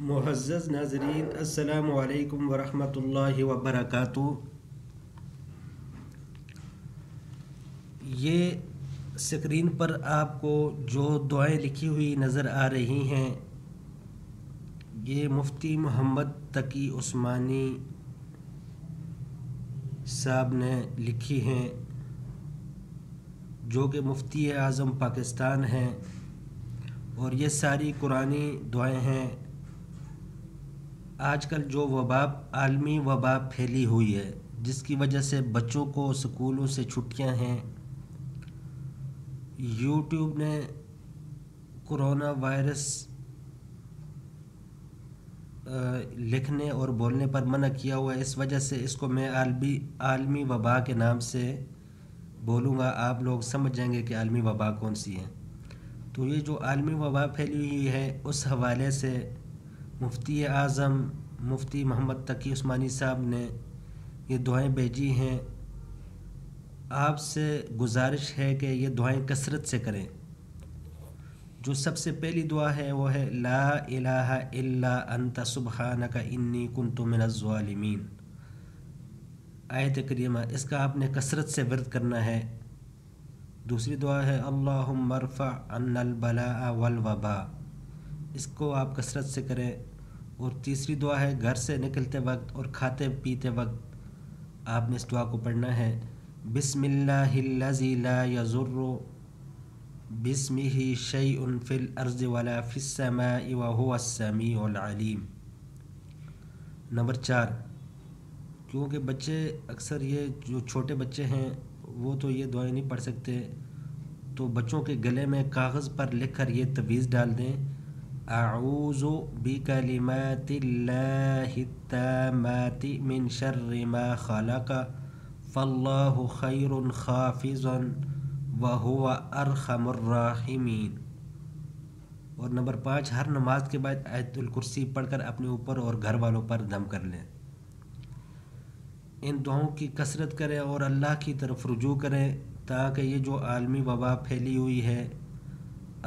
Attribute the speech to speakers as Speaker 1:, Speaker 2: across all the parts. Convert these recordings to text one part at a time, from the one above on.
Speaker 1: معزز ناظرین، السلام علیکم ورحمۃ اللہ وبرکاتہ۔ یہ اسکرین پر آپ کو جو دعائیں لکھی ہوئی نظر آ رہی ہیں، یہ مفتی محمد تقی عثمانی صاحب نے لکھی ہیں، جو کہ مفتی اعظم پاکستان ہیں، اور یہ ساری قرآنی دعائیں ہیں۔ آج کل جو وبا، عالمی وبا پھیلی ہوئی ہے، جس کی وجہ سے بچوں کو سکولوں سے چھٹیاں ہیں، یوٹیوب نے کرونا وائرس لکھنے اور بولنے پر منع کیا ہوا ہے۔ اس وجہ سے اس کو میں عالمی وبا کے نام سے بولوں گا، آپ لوگ سمجھ جائیں گے کہ عالمی وبا کون سی ہے۔ تو یہ جو عالمی وبا پھیلی ہوئی ہے، اس حوالے سے مفتی اعظم مفتی محمد تقی عثمانی صاحب نے یہ دعائیں بھیجی ہیں۔ آپ سے گزارش ہے کہ یہ دعائیں کثرت سے کریں۔ جو سب سے پہلی دعا ہے وہ ہے لا الہ الا انت سبحانک انی کنت من الظالمین، آیت کریمہ، اس کا آپ نے کثرت سے ورد کرنا ہے۔ دوسری دعا ہے اللہم ارفع عنا البلاء والوباء، اس کو آپ کثرت سے کریں۔ اور تیسری دعا ہے گھر سے نکلتے وقت اور کھاتے پیتے وقت آپ نے اس دعا کو پڑھنا ہے، بسم اللہ الذی لا یضر باسمہ شیء فی الارض ولا فی السماء وہو السمیع العلیم۔ نمبر 4، کیونکہ بچے اکثر، یہ جو چھوٹے بچے ہیں وہ تو یہ دعائیں نہیں پڑھ سکتے، تو بچوں کے گلے میں کاغذ پر لکھ کر یہ تعویذ ڈال دیں، اعوذ بکلمات اللہ التامات من شر ما خلق فاللہ خیر حافظا وہو ارحم الراحمین۔ اور نمبر 5، ہر نماز کے بعد آیت الکرسی پڑھ کر اپنے اوپر اور گھر والوں پر دم کر لیں۔ ان دعاؤں کی کثرت کریں اور اللہ کی طرف رجوع کریں، تاکہ یہ جو عالمی وبا پھیلی ہوئی ہے،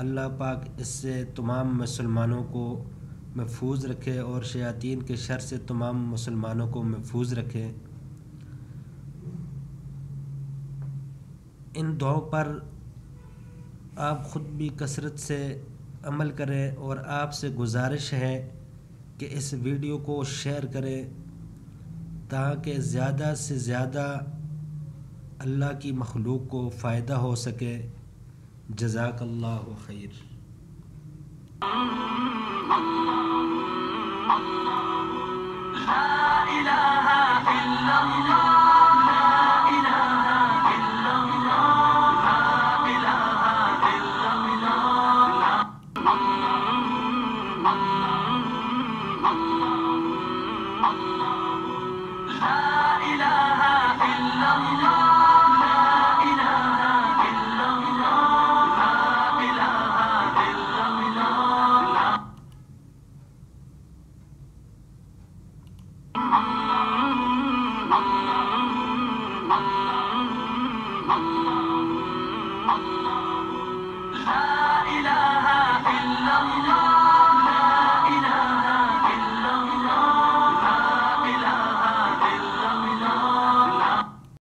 Speaker 1: اللہ پاک اس سے تمام مسلمانوں کو محفوظ رکھے اور شیاطین کے شر سے تمام مسلمانوں کو محفوظ رکھے۔ ان دعاؤں پر آپ خود بھی کثرت سے عمل کریں، اور آپ سے گزارش ہے کہ اس ویڈیو کو شیئر کریں، تاکہ زیادہ سے زیادہ اللہ کی مخلوق کو فائدہ ہو سکے۔ جزاک اللہ خیر۔
Speaker 2: لا إله إلا الله